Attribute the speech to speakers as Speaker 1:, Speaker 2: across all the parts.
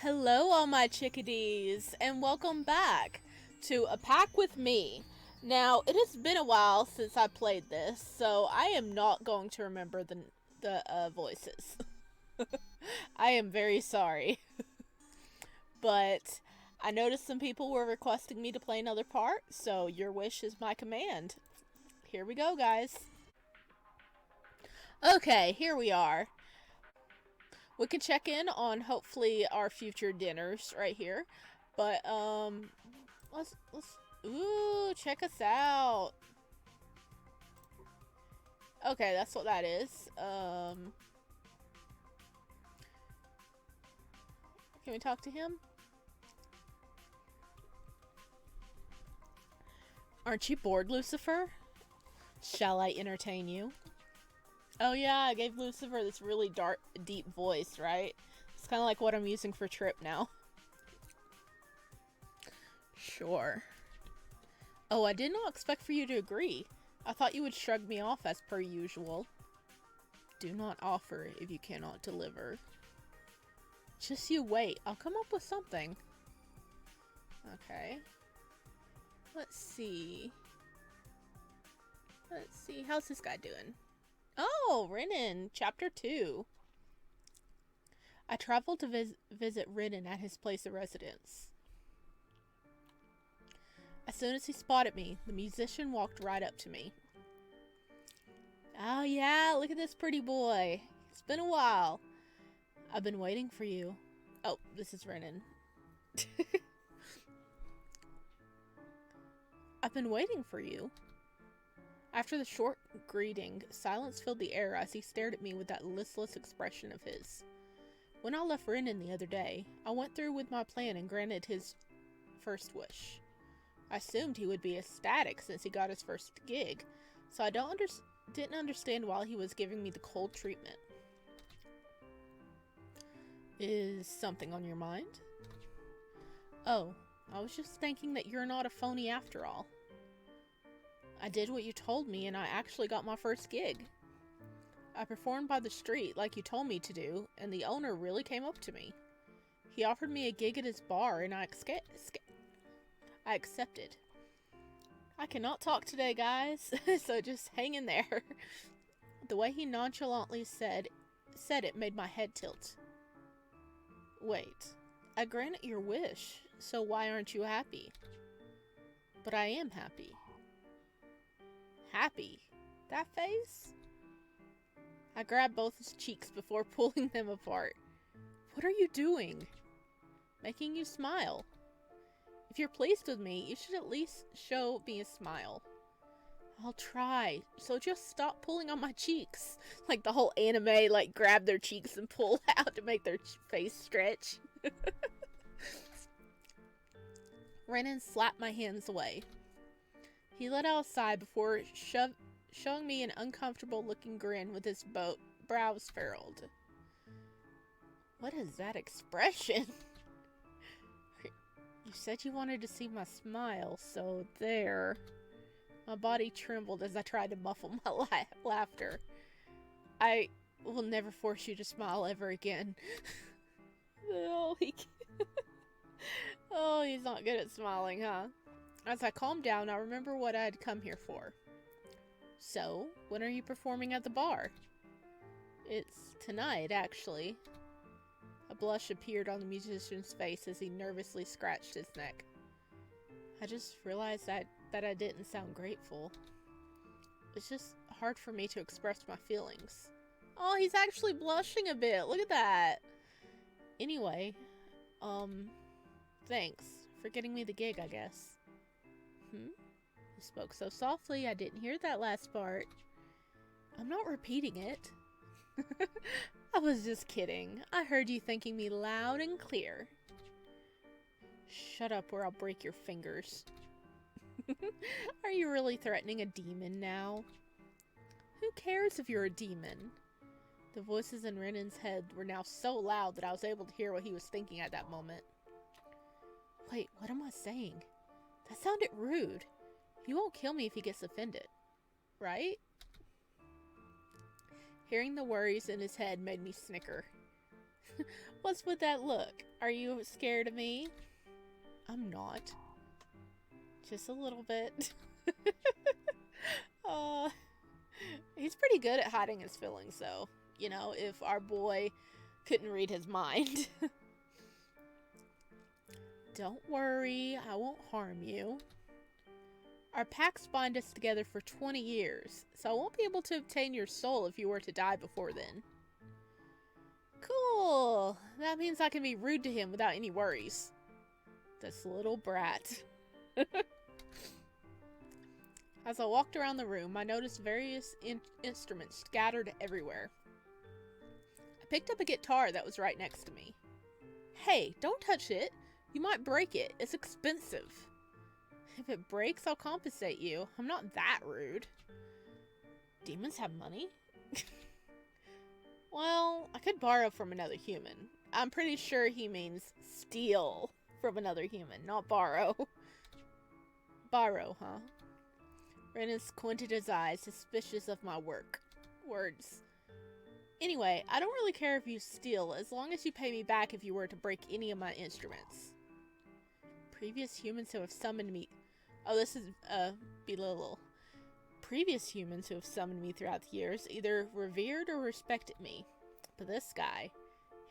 Speaker 1: Hello, all my chickadees, and welcome back to A Pack with me. Now, it has been a while since I played this, so I am not going to remember the voices. I am very sorry, but I noticed some people were requesting me to play another part, so your wish is my command. Here we go, guys. Okay, here we are. We can check in on hopefully our future dinners right here. But let's ooh, check us out. Okay, that's what that is. Can we talk to him? Aren't you bored, Lucifer? Shall I entertain you? Oh yeah, I gave Lucifer this really dark, deep voice, right? It's kind of like what I'm using for Trip now. Sure. Oh, I did not expect for you to agree. I thought you would shrug me off as per usual. Do not offer if you cannot deliver. Just you wait. I'll come up with something. Okay. Let's see. How's this guy doing? Oh, Renin, Chapter 2. I traveled to visit Renin at his place of residence. As soon as he spotted me, the musician walked right up to me. Oh yeah, look at this pretty boy. It's been a while. I've been waiting for you. Oh, this is Renin. I've been waiting for you. After the short greeting, silence filled the air as he stared at me with that listless expression of his. When I left Renin the other day, I went through with my plan and granted his first wish. I assumed he would be ecstatic since he got his first gig, so I didn't understand why he was giving me the cold treatment. Is something on your mind? Oh, I was just thinking that you're not a phony after all. I did what you told me and I actually got my first gig. I performed by the street like you told me to do, and the owner really came up to me. He offered me a gig at his bar and I accepted. I cannot talk today, guys, so just hang in there. The way he nonchalantly said it made my head tilt. Wait, I granted your wish, so why aren't you happy? But I am happy. Happy? That face? I grabbed both his cheeks before pulling them apart. What are you doing? Making you smile. If you're pleased with me, you should at least show me a smile. I'll try, so just stop pulling on my cheeks. Like the whole anime, like grab their cheeks and pull out to make their face stretch. Renan slapped my hands away. He let out a sigh before showing me an uncomfortable looking grin with his brows furrowed. What is that expression? You said you wanted to see my smile, so there. My body trembled as I tried to muffle my laughter. I will never force you to smile ever again. Oh, oh, he's not good at smiling, huh? As I calmed down, I remember what I had come here for. So, when are you performing at the bar? It's tonight, actually. A blush appeared on the musician's face as he nervously scratched his neck. I just realized that I didn't sound grateful. It's just hard for me to express my feelings. Oh, he's actually blushing a bit. Look at that. Anyway, thanks for getting me the gig, I guess. You spoke so softly, I didn't hear that last part. I'm not repeating it. I was just kidding. I heard you thanking me loud and clear. Shut up or I'll break your fingers. Are you really threatening a demon now? Who cares if you're a demon? The voices in Renin's head were now so loud that I was able to hear what he was thinking at that moment. Wait, what am I saying? That sounded rude. He won't kill me if he gets offended, right? Hearing the worries in his head made me snicker. What's with that look? Are you scared of me? I'm not. Just a little bit. He's pretty good at hiding his feelings, though. You know, if our boy couldn't read his mind. Don't worry, I won't harm you. Our pacts bind us together for 20 years, so I won't be able to obtain your soul if you were to die before then. Cool. That means I can be rude to him without any worries. This little brat. As I walked around the room, I noticed various instruments scattered everywhere. I picked up a guitar that was right next to me. Hey, don't touch it. You might break it. It's expensive. If it breaks, I'll compensate you. I'm not that rude. Demons have money? Well, I could borrow from another human. I'm pretty sure he means steal from another human, not borrow. Borrow, huh? Renin squinted his eyes, suspicious of my words. Anyway, I don't really care if you steal, as long as you pay me back if you were to break any of my instruments. Previous humans who have summoned me... Oh, this is, Belial. Previous humans who have summoned me throughout the years either revered or respected me. But this guy,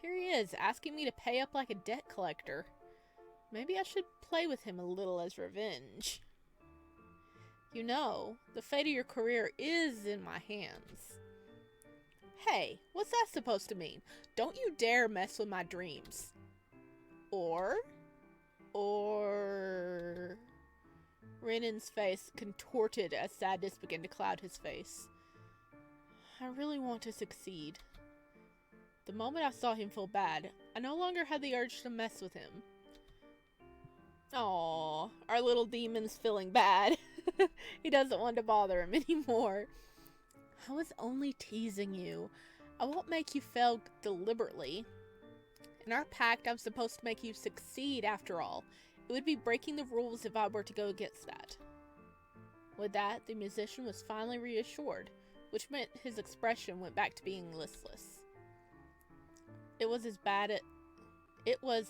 Speaker 1: here he is, asking me to pay up like a debt collector. Maybe I should play with him a little as revenge. You know, the fate of your career is in my hands. Hey, what's that supposed to mean? Don't you dare mess with my dreams. Or... Renin's face contorted as sadness began to cloud his face. I really want to succeed. The moment I saw him feel bad, I no longer had the urge to mess with him. Aww, our little demon's feeling bad. He doesn't want to bother him anymore. I was only teasing you. I won't make you fail deliberately. In our pact, I'm supposed to make you succeed after all. It would be breaking the rules if I were to go against that. With that, the musician was finally reassured, which meant his expression went back to being listless. It was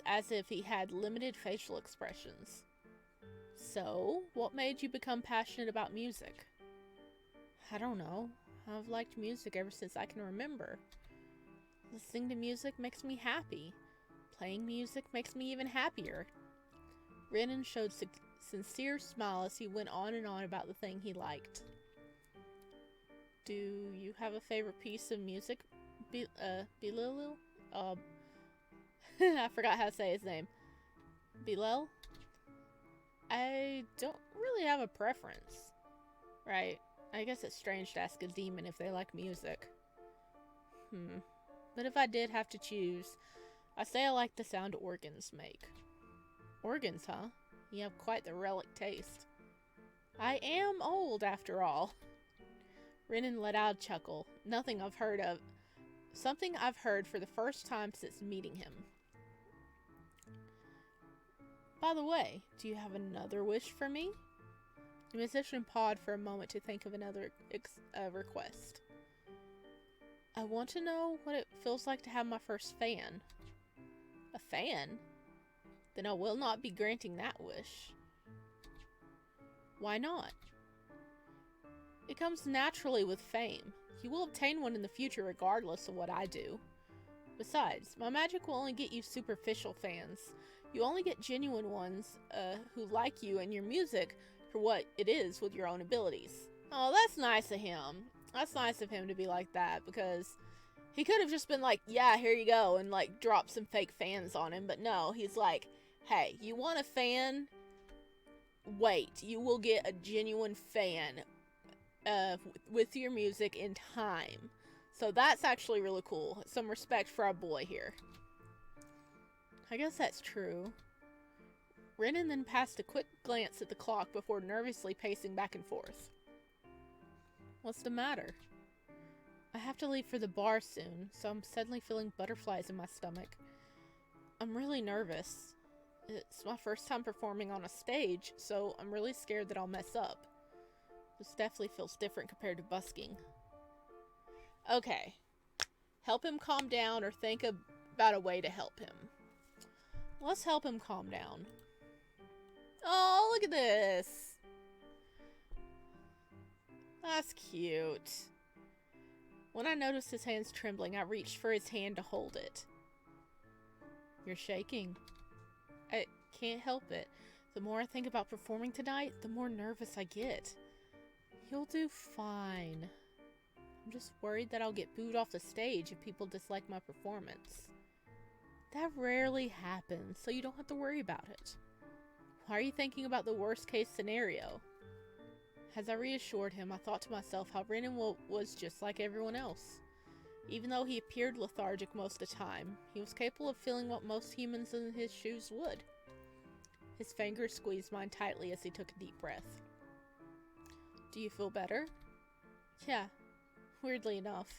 Speaker 1: as if he had limited facial expressions. So, what made you become passionate about music? I don't know. I've liked music ever since I can remember. Listening to music makes me happy. Playing music makes me even happier. Renin showed sincere smile as he went on and on about the thing he liked. Do you have a favorite piece of music, Belial? I forgot how to say his name. Belial? I don't really have a preference. Right. I guess it's strange to ask a demon if they like music. But if I did have to choose, I'd say I like the sound organs make. Organs, huh? You have quite the relic taste. I am old, after all. Renin let out a chuckle. Something I've heard for the first time since meeting him. By the way, do you have another wish for me? The musician paused for a moment to think of another request. I want to know what it feels like to have my first fan. A fan? Then I will not be granting that wish. Why not? It comes naturally with fame. You will obtain one in the future regardless of what I do. Besides, my magic will only get you superficial fans. You only get genuine ones who like you and your music for what it is with your own abilities. Oh, that's nice of him. That's nice of him to be like that, because he could have just been like, yeah, here you go, and like drop some fake fans on him. But no, he's like, hey, you want a fan? Wait, you will get a genuine fan with your music in time. So that's actually really cool. Some respect for our boy here. I guess that's true. Renin then passed a quick glance at the clock before nervously pacing back and forth. What's the matter? I have to leave for the bar soon, so I'm suddenly feeling butterflies in my stomach. I'm really nervous. It's my first time performing on a stage, so I'm really scared that I'll mess up. This definitely feels different compared to busking. Okay. Help him calm down or think about a way to help him. Let's help him calm down. Oh, look at this. That's cute. When I noticed his hands trembling, I reached for his hand to hold it. You're shaking. I can't help it. The more I think about performing tonight, the more nervous I get. You'll do fine. I'm just worried that I'll get booed off the stage if people dislike my performance. That rarely happens, so you don't have to worry about it. Why are you thinking about the worst case scenario? As I reassured him, I thought to myself how Renin was just like everyone else. Even though he appeared lethargic most of the time, he was capable of feeling what most humans in his shoes would. His fingers squeezed mine tightly as he took a deep breath. Do you feel better? Yeah, weirdly enough.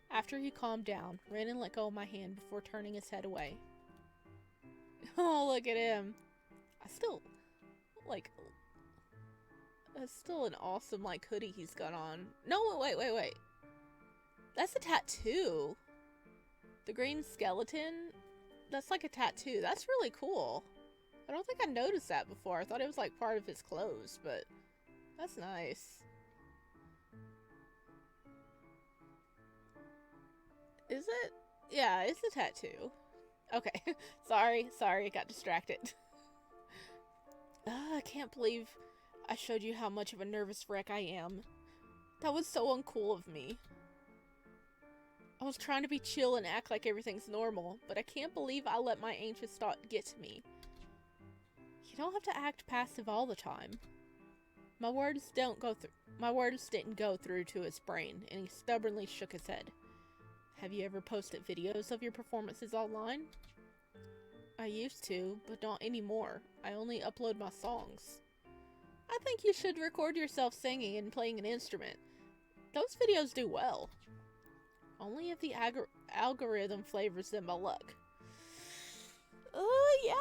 Speaker 1: After he calmed down, Renin let go of my hand before turning his head away. Oh, look at him. That's still an awesome, hoodie he's got on. No, wait. That's a tattoo. The green skeleton, that's like a tattoo. That's really cool. I don't think I noticed that before. I thought it was like part of his clothes, but that's nice. Is it? Yeah, it's a tattoo. Okay. Sorry, I got distracted. I can't believe I showed you how much of a nervous wreck I am. That was so uncool of me. I was trying to be chill and act like everything's normal, but I can't believe I let my anxious thought get to me. You don't have to act passive all the time. My words didn't go through to his brain, and he stubbornly shook his head. Have you ever posted videos of your performances online? I used to, but not anymore. I only upload my songs. I think you should record yourself singing and playing an instrument. Those videos do well. Only if the algorithm flavors them by luck. Yeah.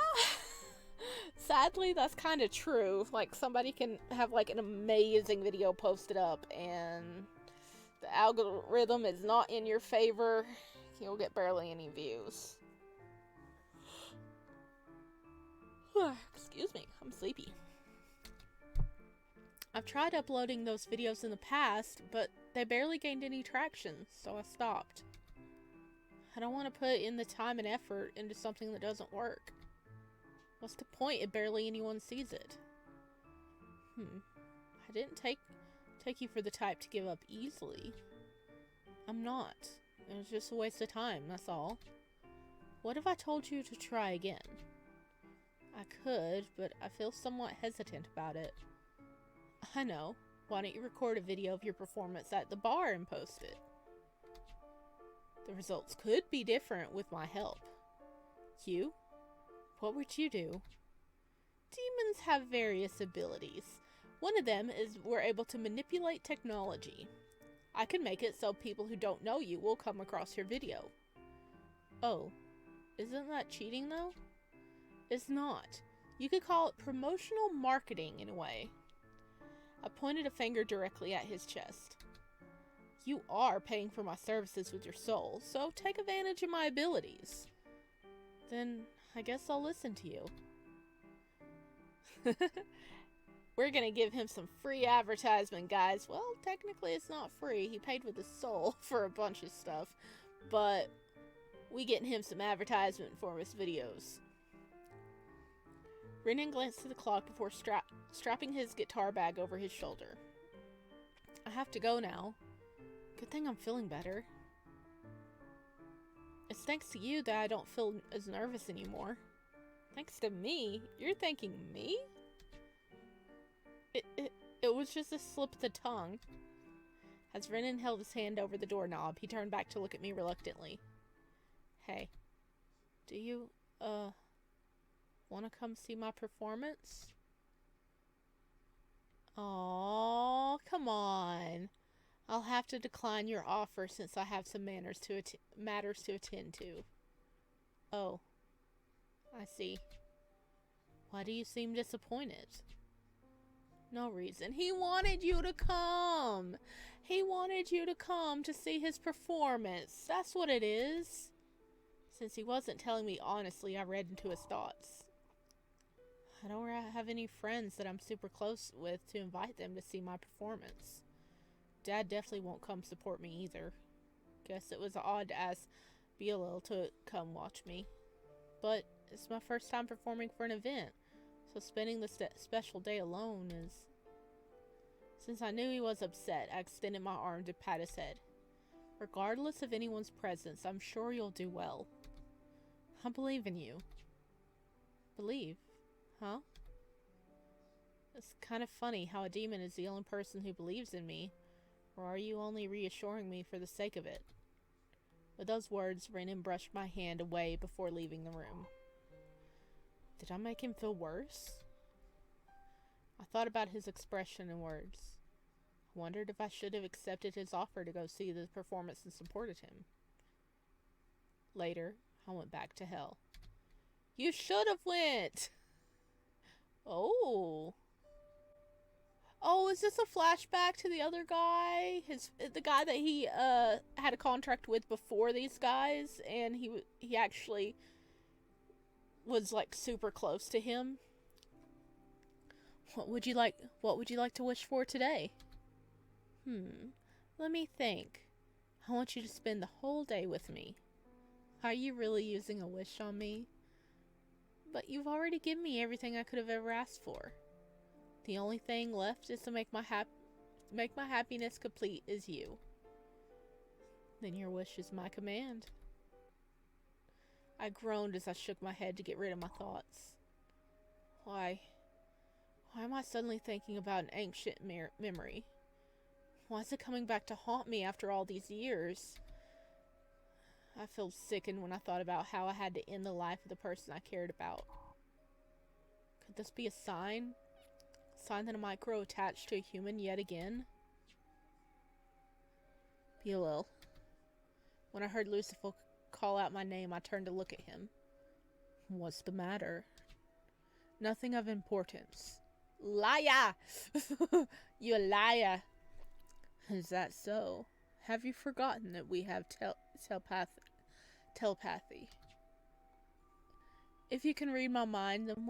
Speaker 1: Sadly, that's kind of true. Somebody can have, an amazing video posted up, and the algorithm is not in your favor. You'll get barely any views. Excuse me, I'm sleepy. I've tried uploading those videos in the past, but they barely gained any traction, so I stopped. I don't want to put in the time and effort into something that doesn't work. What's the point if barely anyone sees it? I didn't take you for the type to give up easily. I'm not. It was just a waste of time, that's all. What if I told you to try again? I could, but I feel somewhat hesitant about it. I know. Why don't you record a video of your performance at the bar and post it? The results could be different with my help. You? What would you do? Demons have various abilities. One of them is we're able to manipulate technology. I can make it so people who don't know you will come across your video. Oh, isn't that cheating though? It's not. You could call it promotional marketing in a way. I pointed a finger directly at his chest. You are paying for my services with your soul, so take advantage of my abilities. Then I guess I'll listen to you. We're gonna give him some free advertisement, guys. Well, technically it's not free. He paid with his soul for a bunch of stuff, but we getting him some advertisement for his videos. Renin glanced at the clock before strapping his guitar bag over his shoulder. I have to go now. Good thing I'm feeling better. It's thanks to you that I don't feel as nervous anymore. Thanks to me? You're thanking me? It was just a slip of the tongue. As Renin held his hand over the doorknob, he turned back to look at me reluctantly. Hey, do you, want to come see my performance? Aww, come on. I'll have to decline your offer since I have some matters to attend to. Oh, I see. Why do you seem disappointed? No reason. He wanted you to come. He wanted you to come to see his performance. That's what it is. Since he wasn't telling me honestly, I read into his thoughts. I don't have any friends that I'm super close with to invite them to see my performance. Dad definitely won't come support me either. Guess it was odd to ask Belial to come watch me. But it's my first time performing for an event, so spending this special day alone is... Since I knew he was upset, I extended my arm to pat his head. Regardless of anyone's presence, I'm sure you'll do well. I believe in you. Believe? Huh? It's kind of funny how a demon is the only person who believes in me, or are you only reassuring me for the sake of it? With those words, Renin brushed my hand away before leaving the room. Did I make him feel worse? I thought about his expression and words. I wondered if I should have accepted his offer to go see the performance and supported him. Later, I went back to hell. You should have went! Oh. Oh, is this a flashback to the other guy? The guy that he had a contract with before these guys, and he actually was like super close to him. What would you like to wish for today? Let me think. I want you to spend the whole day with me. Are you really using a wish on me? But you've already given me everything I could have ever asked for. The only thing left is to make my happiness complete is you. Then your wish is my command. I groaned as I shook my head to get rid of my thoughts. Why am I suddenly thinking about an ancient memory? Why is it coming back to haunt me after all these years? I felt sickened when I thought about how I had to end the life of the person I cared about. Could this be a sign? A sign that I might grow attached to a human yet again? Belial. When I heard Lucifer call out my name, I turned to look at him. What's the matter? Nothing of importance. Liar! You liar! Is that so? Have you forgotten that we have telepathy? If you can read my mind, then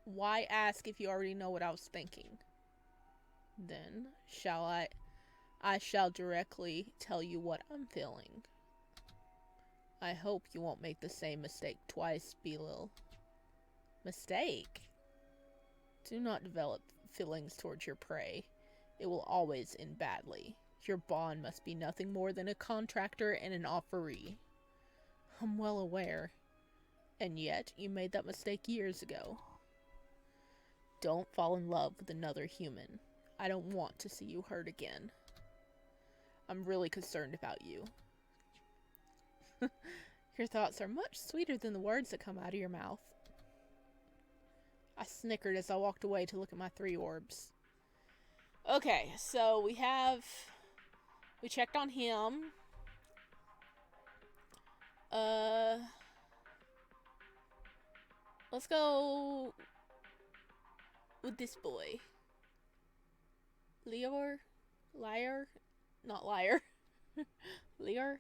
Speaker 1: why ask if you already know what I was thinking? Then, I shall directly tell you what I'm feeling. I hope you won't make the same mistake twice, Belial. Mistake? Do not develop feelings towards your prey. It will always end badly. Your bond must be nothing more than a contractor and an offeree. I'm well aware. And yet, you made that mistake years ago. Don't fall in love with another human. I don't want to see you hurt again. I'm really concerned about you. Your thoughts are much sweeter than the words that come out of your mouth. I snickered as I walked away to look at my 3 orbs. Okay, so we checked on him. Let's go with this boy. Lior? Not liar. Lior?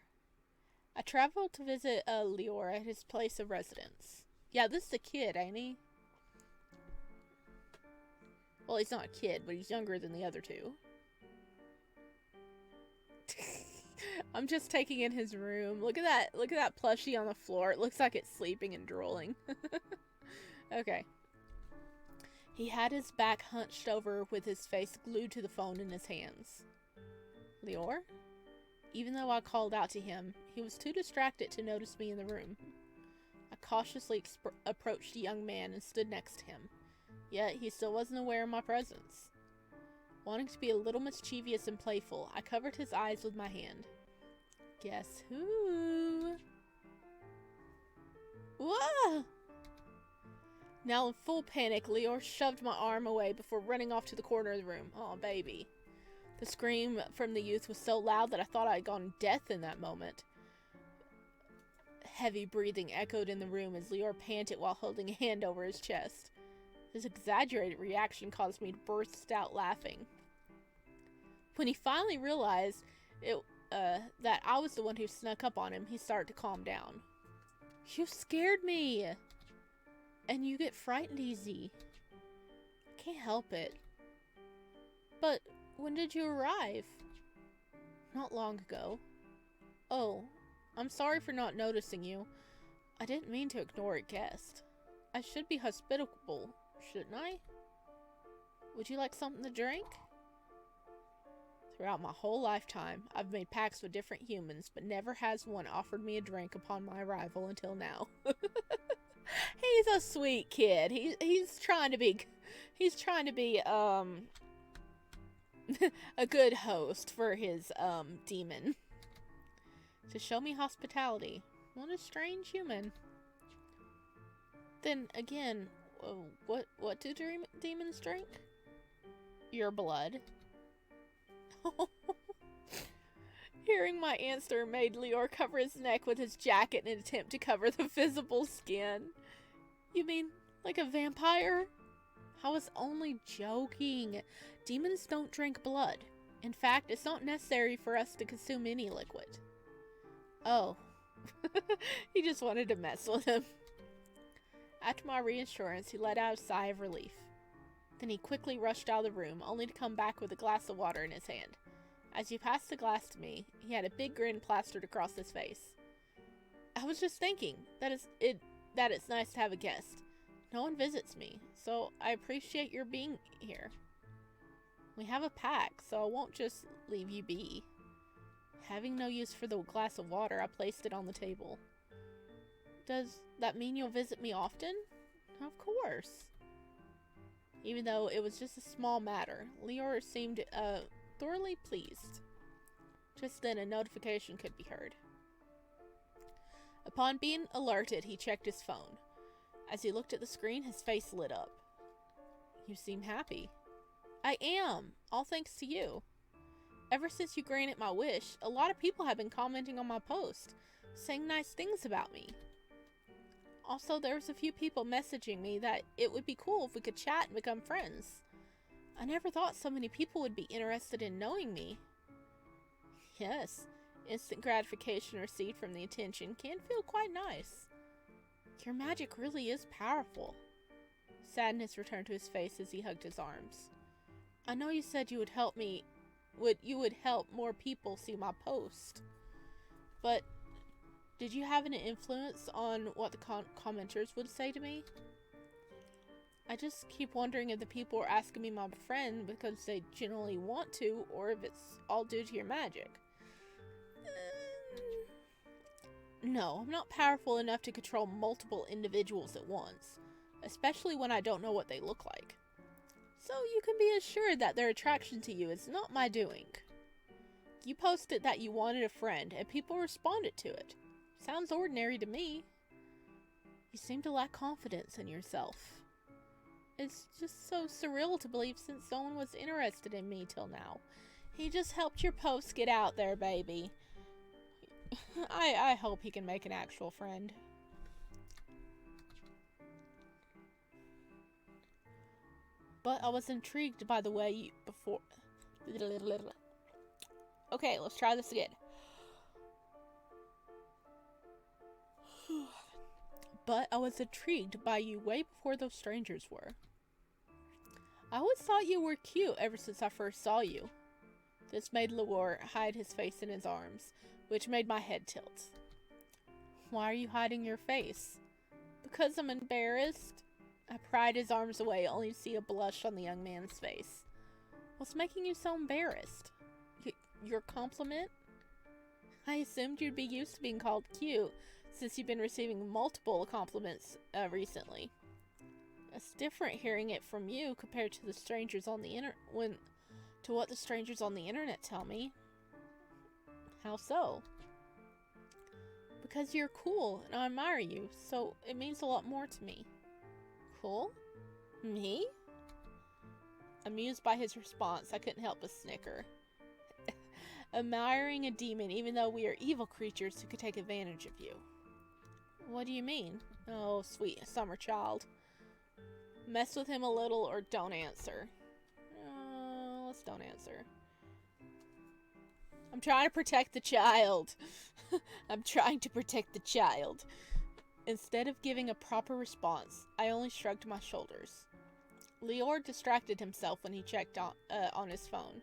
Speaker 1: I traveled to visit Lior at his place of residence. Yeah, this is a kid, ain't he? Well, he's not a kid, but he's younger than the other 2. I'm just taking in his room. Look at that plushie on the floor. It looks like it's sleeping and drooling. Okay. He had his back hunched over with his face glued to the phone in his hands. Lior? Even though I called out to him, he was too distracted to notice me in the room. I cautiously approached the young man and stood next to him. Yet, he still wasn't aware of my presence. Wanting to be a little mischievous and playful, I covered his eyes with my hand. Guess who? Whoa! Now in full panic, Lior shoved my arm away before running off to the corner of the room. Oh, baby. The scream from the youth was so loud that I thought I had gone deaf in that moment. Heavy breathing echoed in the room as Lior panted while holding a hand over his chest. His exaggerated reaction caused me to burst out laughing. When he finally realized that I was the one who snuck up on him, he started to calm down. You scared me! And you get frightened easy. I can't help it. But when did you arrive? Not long ago. Oh, I'm sorry for not noticing you. I didn't mean to ignore a guest. I should be hospitable, shouldn't I? Would you like something to drink? Throughout my whole lifetime, I've made pacts with different humans, but never has one offered me a drink upon my arrival until now. He's a sweet kid. He's trying to be a good host for his demon. To show me hospitality. What a strange human. Then again, what do demons drink? Your blood. Hearing my answer made Lior cover his neck with his jacket in an attempt to cover the visible skin. You mean like a vampire? I was only joking. Demons don't drink blood. In fact, it's not necessary for us to consume any liquid. Oh. He just wanted to mess with him. After my reassurance, he let out a sigh of relief. Then he quickly rushed out of the room, only to come back with a glass of water in his hand. As he passed the glass to me, he had a big grin plastered across his face. I was just thinking that it's nice to have a guest. No one visits me, so I appreciate your being here. We have a pact, so I won't just leave you be. Having no use for the glass of water, I placed it on the table. Does that mean you'll visit me often? Of course. Even though it was just a small matter, Lior seemed thoroughly pleased. Just then a notification could be heard. Upon being alerted, he checked his phone. As he looked at the screen, his face lit up. You seem happy. I am, all thanks to you. Ever since you granted my wish, a lot of people have been commenting on my post, saying nice things about me. Also, there's a few people messaging me that it would be cool if we could chat and become friends. I never thought so many people would be interested in knowing me. Yes, instant gratification received from the attention can feel quite nice. Your magic really is powerful. Sadness returned to his face as he hugged his arms. I know you said you would help me, you would help more people see my post. But did you have any influence on what the commenters would say to me? I just keep wondering if the people are asking me my friend because they genuinely want to, or if it's all due to your magic. No, I'm not powerful enough to control multiple individuals at once, especially when I don't know what they look like. So you can be assured that their attraction to you is not my doing. You posted that you wanted a friend, and people responded to it. Sounds ordinary to me. You seem to lack confidence in yourself. It's just so surreal to believe since no one was interested in me till now. He just helped your post get out there, baby. I hope he can make an actual friend. But I was intrigued by the way you before. Okay, let's try this again. But I was intrigued by you way before those strangers were. I always thought you were cute ever since I first saw you. This made Lior hide his face in his arms, which made my head tilt. Why are you hiding your face? Because I'm embarrassed. I pried his arms away, only to see a blush on the young man's face. What's making you so embarrassed? Your compliment? I assumed you'd be used to being called cute, since you've been receiving multiple compliments recently. It's different hearing it from you compared to the strangers on the to what the strangers on the internet tell me. How so? Because you're cool and I admire you, so it means a lot more to me. Cool? Me? Amused by his response, I couldn't help but snicker. Admiring a demon even though we are evil creatures who could take advantage of you. What do you mean? Oh, sweet summer child. Mess with him a little or don't answer. Let's don't answer. I'm trying to protect the child. I'm trying to protect the child. Instead of giving a proper response, I only shrugged my shoulders. Lior distracted himself when he checked on his phone.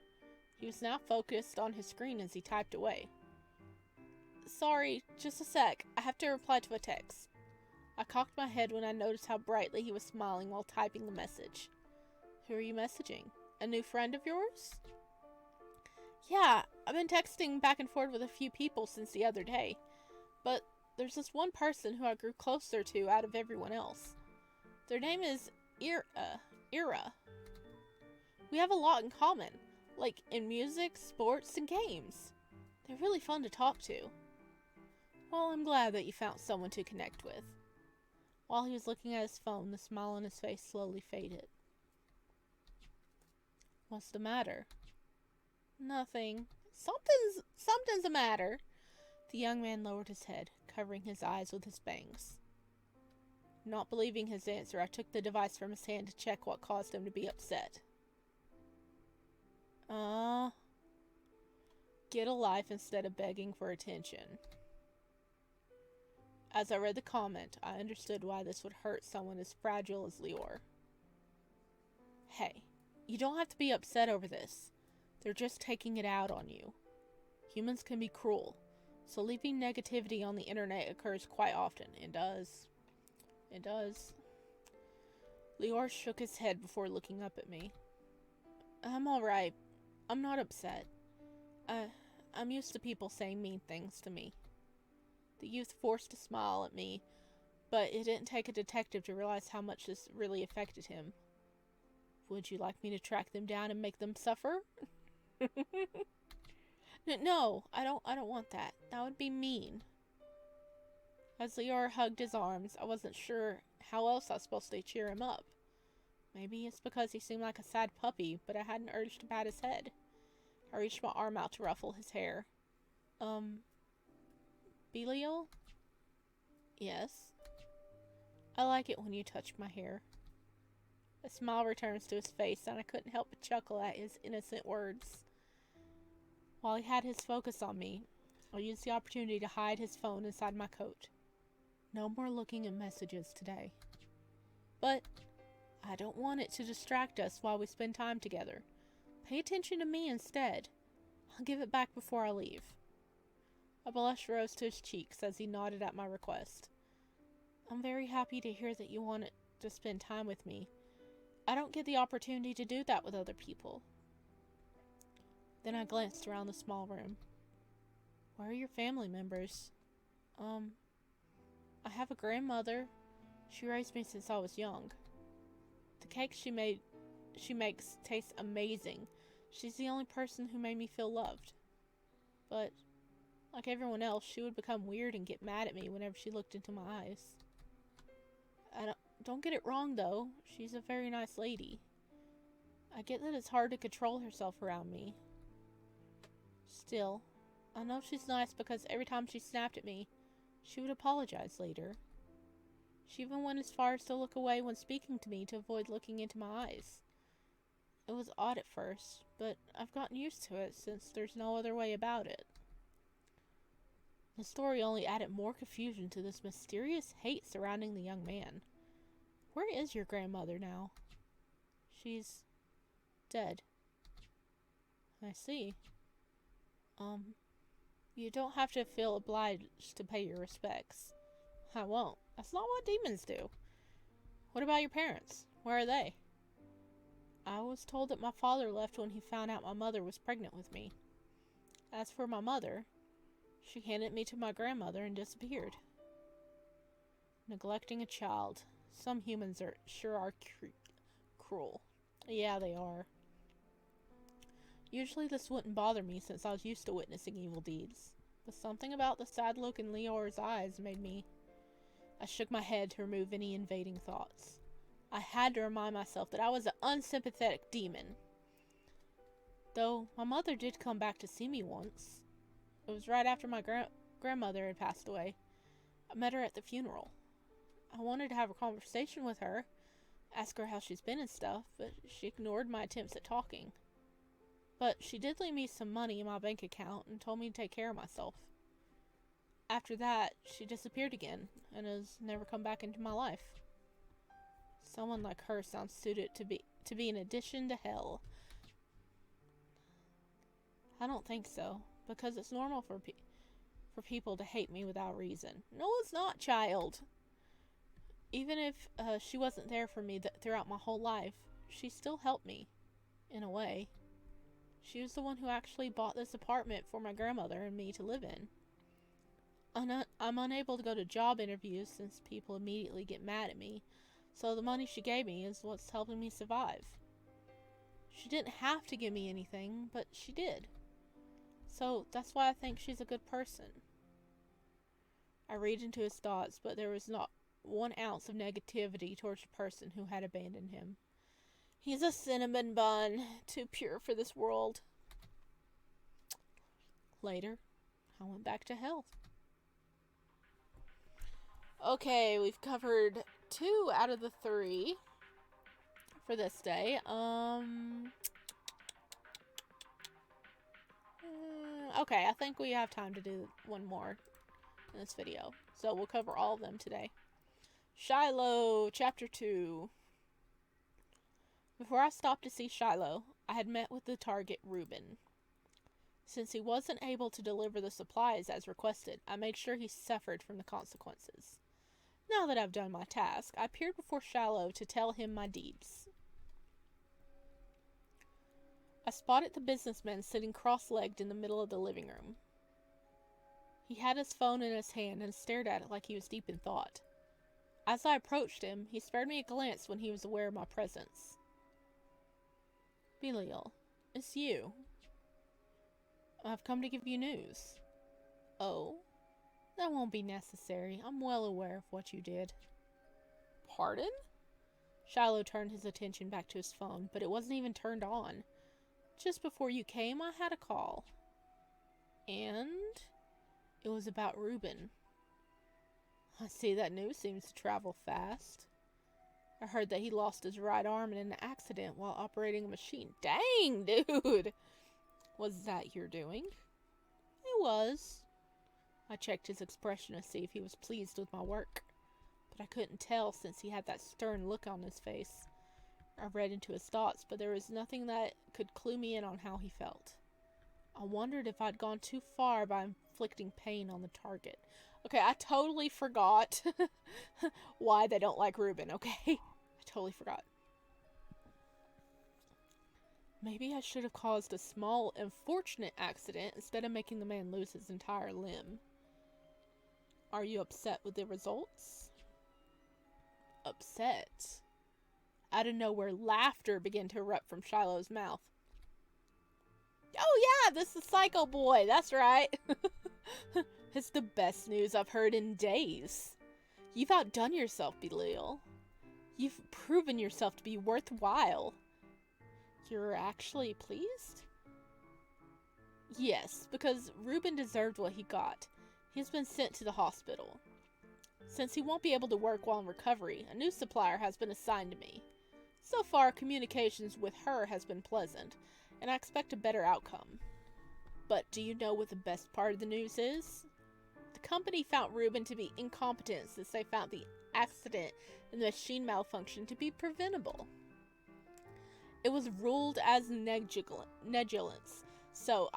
Speaker 1: He was now focused on his screen as he typed away. Sorry, just a sec. I have to reply to a text. I cocked my head when I noticed how brightly he was smiling while typing the message. Who are you messaging? A new friend of yours? Yeah, I've been texting back and forth with a few people since the other day. But there's this one person who I grew closer to out of everyone else. Their name is Ira. We have a lot in common, like in music, sports, and games. They're really fun to talk to. Well, I'm glad that you found someone to connect with. While he was looking at his phone, the smile on his face slowly faded. What's the matter? Nothing. Something's the matter. The young man lowered his head, covering his eyes with his bangs. Not believing his answer, I took the device from his hand to check what caused him to be upset. Get a life instead of begging for attention. As I read the comment, I understood why this would hurt someone as fragile as Lior. Hey, you don't have to be upset over this. They're just taking it out on you. Humans can be cruel, so leaving negativity on the internet occurs quite often. It does. Lior shook his head before looking up at me. I'm alright. I'm not upset. I'm used to people saying mean things to me. The youth forced a smile at me, but it didn't take a detective to realize how much this really affected him. Would you like me to track them down and make them suffer? No, I don't want that. That would be mean. As Lior hugged his arms, I wasn't sure how else I was supposed to cheer him up. Maybe it's because he seemed like a sad puppy, but I had an urge to pat his head. I reached my arm out to ruffle his hair. Belial? Yes? I like it when you touch my hair. A smile returns to his face, and I couldn't help but chuckle at his innocent words. While he had his focus on me, I used the opportunity to hide his phone inside my coat. No more looking at messages today. But I don't want it to distract us while we spend time together. Pay attention to me instead. I'll give it back before I leave. A blush rose to his cheeks as he nodded at my request. I'm very happy to hear that you want to spend time with me. I don't get the opportunity to do that with other people. Then I glanced around the small room. Where are your family members? I have a grandmother. She raised me since I was young. The cake she makes tastes amazing. She's the only person who made me feel loved. But like everyone else, she would become weird and get mad at me whenever she looked into my eyes. Don't get it wrong, though. She's a very nice lady. I get that it's hard to control herself around me. Still, I know she's nice because every time she snapped at me, she would apologize later. She even went as far as to look away when speaking to me to avoid looking into my eyes. It was odd at first, but I've gotten used to it since there's no other way about it. The story only added more confusion to this mysterious hate surrounding the young man. Where is your grandmother now? She's dead. I see. You don't have to feel obliged to pay your respects. I won't. That's not what demons do. What about your parents? Where are they? I was told that my father left when he found out my mother was pregnant with me. As for my mother, she handed me to my grandmother and disappeared. Neglecting a child. Some humans sure are cruel. Yeah, they are. Usually this wouldn't bother me since I was used to witnessing evil deeds. But something about the sad look in Lior's eyes made me... I shook my head to remove any invading thoughts. I had to remind myself that I was an unsympathetic demon. Though, my mother did come back to see me once. It was right after my grandmother had passed away. I met her at the funeral. I wanted to have a conversation with her, ask her how she's been and stuff, but she ignored my attempts at talking. But she did leave me some money in my bank account and told me to take care of myself. After that, she disappeared again, and has never come back into my life. Someone like her sounds suited to be an addition to hell. I don't think so, because it's normal for people to hate me without reason. No, it's not, child. Even if she wasn't there for me throughout my whole life, she still helped me, in a way. She was the one who actually bought this apartment for my grandmother and me to live in. I'm unable to go to job interviews since people immediately get mad at me, so the money she gave me is what's helping me survive. She didn't have to give me anything, but she did. So that's why I think she's a good person. I read into his thoughts, but there was not 1 ounce of negativity towards the person who had abandoned him. He's a cinnamon bun, too pure for this world. Later, I went back to hell. Okay, we've covered 2 out of the 3 for this day. Okay, I think we have time to do 1 more in this video. So we'll cover all of them today. Shiloh, Chapter 2. Before I stopped to see Shiloh, I had met with the target, Reuben. Since he wasn't able to deliver the supplies as requested, I made sure he suffered from the consequences. Now that I've done my task, I appeared before Shiloh to tell him my deeds. I spotted the businessman sitting cross-legged in the middle of the living room. He had his phone in his hand and stared at it like he was deep in thought. As I approached him, he spared me a glance when he was aware of my presence. Belial, it's you. I've come to give you news. Oh? That won't be necessary. I'm well aware of what you did. Pardon? Shiloh turned his attention back to his phone, but it wasn't even turned on. Just before you came, I had a call. And it was about Reuben. I see that news seems to travel fast. I heard that he lost his right arm in an accident while operating a machine. Dang, dude! Was that your doing? It was. I checked his expression to see if he was pleased with my work, but I couldn't tell since he had that stern look on his face. I read into his thoughts, but there was nothing that could clue me in on how he felt. I wondered if I'd gone too far by inflicting pain on the target. Okay, I totally forgot why they don't like Reuben, okay? I totally forgot. Maybe I should have caused a small, unfortunate accident instead of making the man lose his entire limb. Are you upset with the results? Upset? Out of nowhere, laughter began to erupt from Shiloh's mouth. Oh yeah, this is Psycho Boy, that's right. It's the best news I've heard in days. You've outdone yourself, Belial. You've proven yourself to be worthwhile. You're actually pleased? Yes, because Reuben deserved what he got. He's been sent to the hospital. Since he won't be able to work while in recovery, a new supplier has been assigned to me. So far, communications with her has been pleasant, and I expect a better outcome. But do you know what the best part of the news is? The company found Reuben to be incompetent since they found the accident and the machine malfunction to be preventable. It was ruled as negligence, so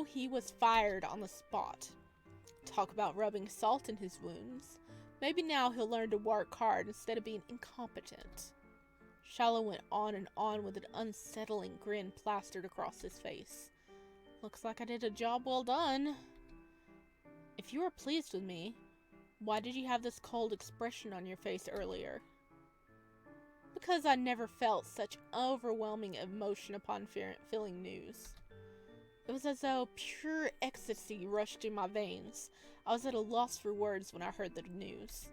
Speaker 1: he was fired on the spot. Talk about rubbing salt in his wounds. Maybe now he'll learn to work hard instead of being incompetent. Shiloh went on and on with an unsettling grin plastered across his face. Looks like I did a job well done. If you were pleased with me, why did you have this cold expression on your face earlier? Because I never felt such overwhelming emotion upon feeling news. It was as though pure ecstasy rushed through my veins. I was at a loss for words when I heard the news.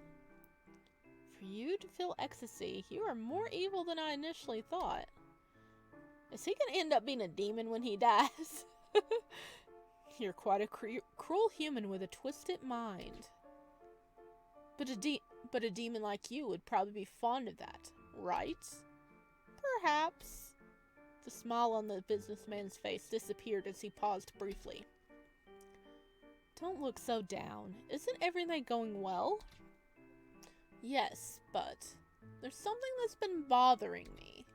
Speaker 1: For you to feel ecstasy, you are more evil than I initially thought. Is he going to end up being a demon when he dies? You're quite a cruel human with a twisted mind. But a demon like you would probably be fond of that, right? Perhaps. The smile on the businessman's face disappeared as he paused briefly. Don't look so down. Isn't everything going well? Yes, but there's something that's been bothering me.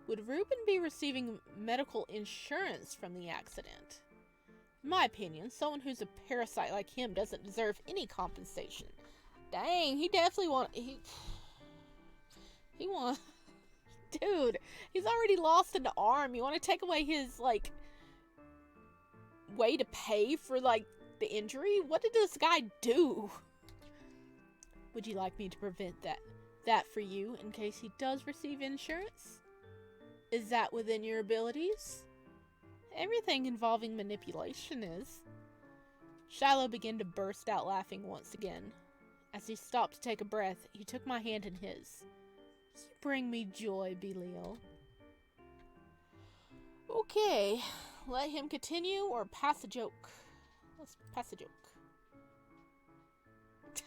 Speaker 1: Would Reuben be receiving medical insurance from the accident? In my opinion, someone who's a parasite like him doesn't deserve any compensation. Dang, he definitely he want dude, he's already lost an arm. You want to take away his, like, way to pay for, like, the injury? What did this guy do? Would you like me to prevent that for you in case he does receive insurance? Is that within your abilities? Everything involving manipulation is. Shiloh began to burst out laughing once again. As he stopped to take a breath, he took my hand in his. You bring me joy, Belial. Okay, let him continue or pass a joke. Let's pass a joke.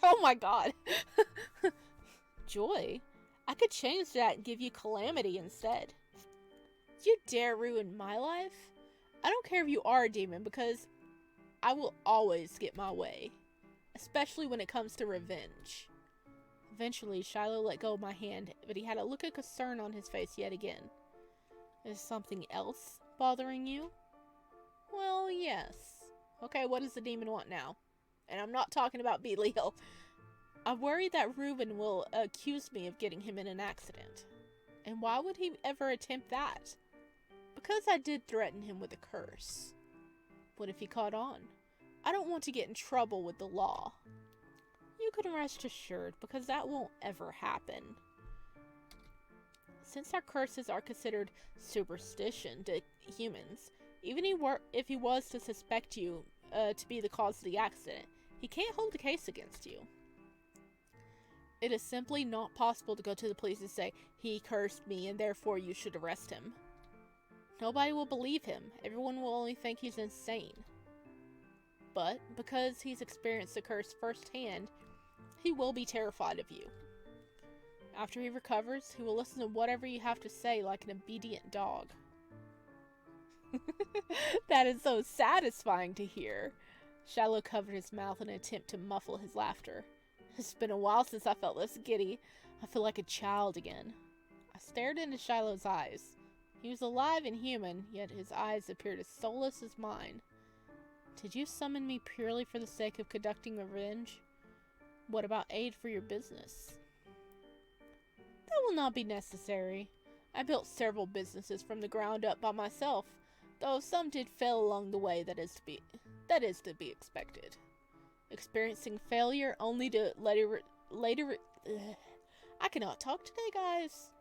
Speaker 1: Oh my god. Joy? I could change that and give you calamity instead. You dare ruin my life? I don't care if you are a demon, because I will always get my way. Especially when it comes to revenge. Eventually, Shiloh let go of my hand, but he had a look of concern on his face yet again. Is something else bothering you? Well, yes. Okay, what does the demon want now? And I'm not talking about Belial. I'm worried that Reuben will accuse me of getting him in an accident. And why would he ever attempt that? Because I did threaten him with a curse. What if he caught on? I don't want to get in trouble with the law. You can rest assured, because that won't ever happen. Since our curses are considered superstition to humans, even if he was to suspect you to be the cause of the accident, he can't hold a case against you. It is simply not possible to go to the police and say, he cursed me and therefore you should arrest him. Nobody will believe him. Everyone will only think he's insane. But because he's experienced the curse firsthand, he will be terrified of you. After he recovers, he will listen to whatever you have to say like an obedient dog. That is so satisfying to hear. Shiloh covered his mouth in an attempt to muffle his laughter. It's been a while since I felt this giddy. I feel like a child again. I stared into Shiloh's eyes. He was alive and human, yet his eyes appeared as soulless as mine. Did you summon me purely for the sake of conducting revenge? What about aid for your business? That will not be necessary. I built several businesses from the ground up by myself, though some did fail along the way. That is to be expected. Experiencing failure only to I cannot talk today, guys.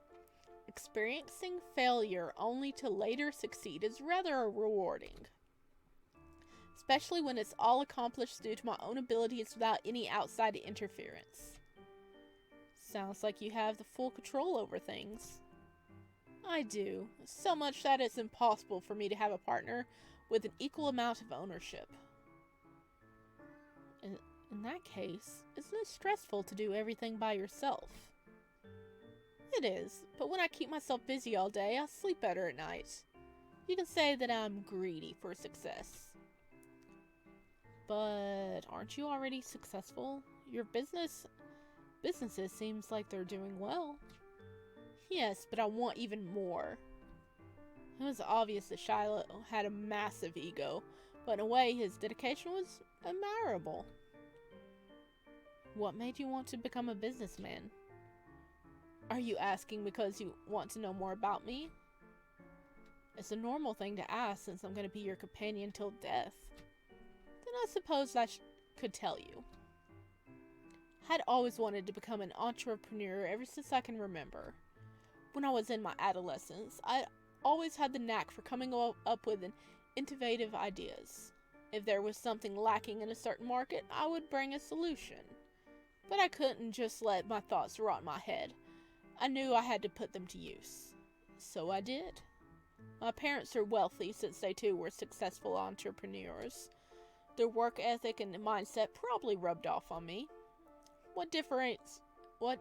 Speaker 1: Experiencing failure only to later succeed is rather rewarding. Especially when it's all accomplished due to my own abilities without any outside interference. Sounds like you have the full control over things. I do. So much that it's impossible for me to have a partner with an equal amount of ownership. In that case, isn't it stressful to do everything by yourself? It is, but when I keep myself busy all day, I sleep better at night. You can say that I'm greedy for success. But aren't you already successful? Your businesses seems like they're doing well. Yes, but I want even more. It was obvious that Shiloh had a massive ego, but in a way his dedication was admirable. What made you want to become a businessman? Are you asking because you want to know more about me? It's a normal thing to ask since I'm going to be your companion till death. Then I suppose I could tell you. I'd always wanted to become an entrepreneur ever since I can remember. When I was in my adolescence, I always had the knack for coming up with innovative ideas. If there was something lacking in a certain market, I would bring a solution. But I couldn't just let my thoughts rot in my head. I knew I had to put them to use. So I did. My parents are wealthy since they too were successful entrepreneurs. Their work ethic and mindset probably rubbed off on me. What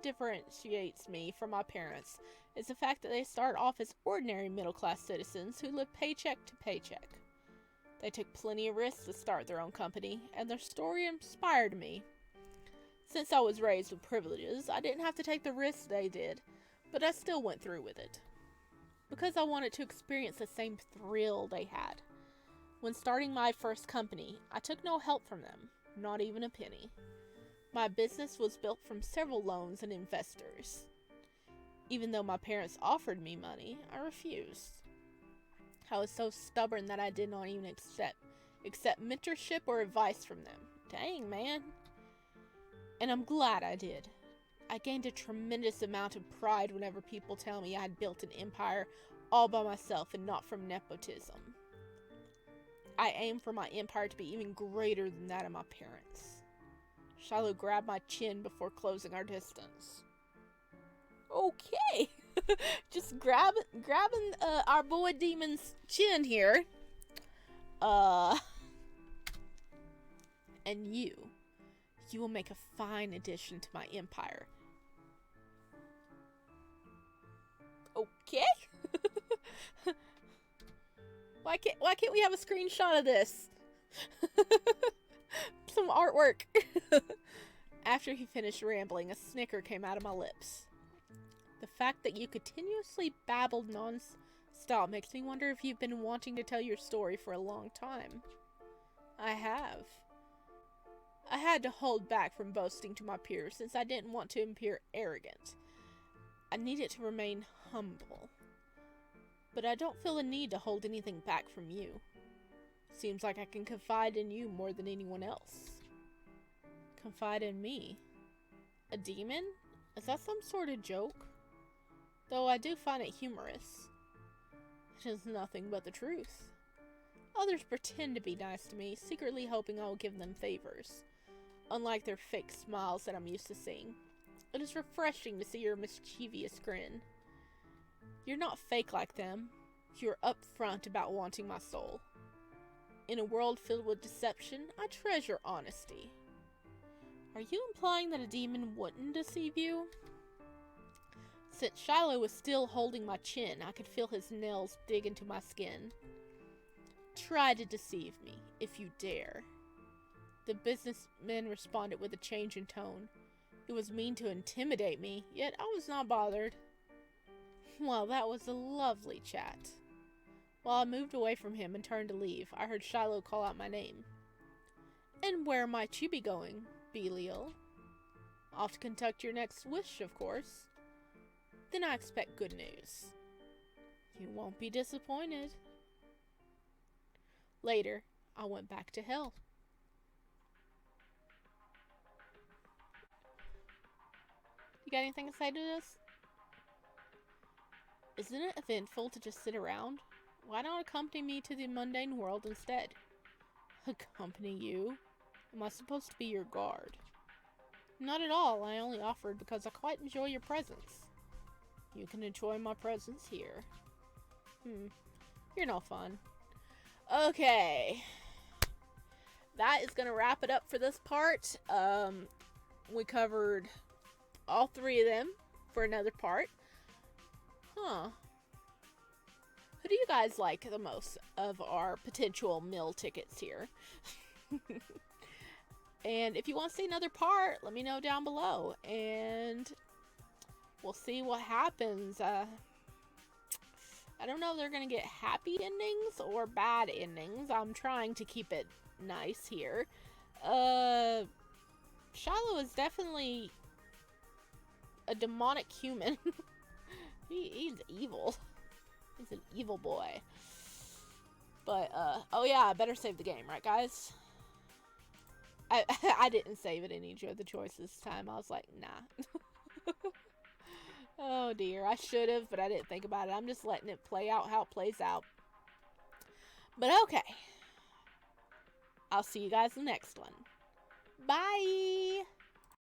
Speaker 1: differentiates me from my parents is the fact that they start off as ordinary middle-class citizens who live paycheck to paycheck. They took plenty of risks to start their own company, and their story inspired me. Since I was raised with privileges, I didn't have to take the risks they did, but I still went through with it. Because I wanted to experience the same thrill they had. When starting my first company, I took no help from them, not even a penny. My business was built from several loans and investors. Even though my parents offered me money, I refused. I was so stubborn that I did not even accept mentorship or advice from them. Dang, man. And I'm glad I did. I gained a tremendous amount of pride whenever people tell me I had built an empire all by myself and not from nepotism. I aim for my empire to be even greater than that of my parents. Shiloh grabbed my chin before closing our distance. Okay. Just grabbing our boy Demon's chin here. And you will make a fine addition to my empire. Okay. Why can't we have a screenshot of this? Some artwork. After he finished rambling, a snicker came out of my lips. The fact that you continuously babbled non-stop makes me wonder if you've been wanting to tell your story for a long time. I have. I had to hold back from boasting to my peers since I didn't want to appear arrogant. I needed to remain humble. But I don't feel a need to hold anything back from you. Seems like I can confide in you more than anyone else. Confide in me? A demon? Is that some sort of joke? Though I do find it humorous. It is nothing but the truth. Others pretend to be nice to me, secretly hoping I will give them favors. Unlike their fake smiles that I'm used to seeing. It is refreshing to see your mischievous grin. You're not fake like them. You're upfront about wanting my soul. In a world filled with deception, I treasure honesty. Are you implying that a demon wouldn't deceive you? Since Shiloh was still holding my chin, I could feel his nails dig into my skin. Try to deceive me, if you dare. The businessman responded with a change in tone. It was mean to intimidate me, yet I was not bothered. Well, that was a lovely chat. While I moved away from him and turned to leave, I heard Shiloh call out my name. And where might you be going, Belial? Off to conduct your next wish, of course. Then I expect good news. You won't be disappointed. Later, I went back to hell. You got anything to say to this? Isn't it eventful to just sit around? Why not accompany me to the mundane world instead? Accompany you? Am I supposed to be your guard? Not at all. I only offered because I quite enjoy your presence. You can enjoy my presence here. You're no fun. Okay. That is going to wrap it up for this part. We covered all three of them for another part. Who do you guys like the most of our potential meal tickets here? And if you want to see another part, let me know down below. And we'll see what happens. I don't know if they're going to get happy endings or bad endings. I'm trying to keep it nice here. Shiloh is definitely a demonic human. He's evil. He's an evil boy. But, oh yeah, I better save the game, right, guys? I didn't save it in each of the choices this time. I was like, nah. Oh dear, I should have, but I didn't think about it. I'm just letting it play out how it plays out. But okay. I'll see you guys in the next one. Bye!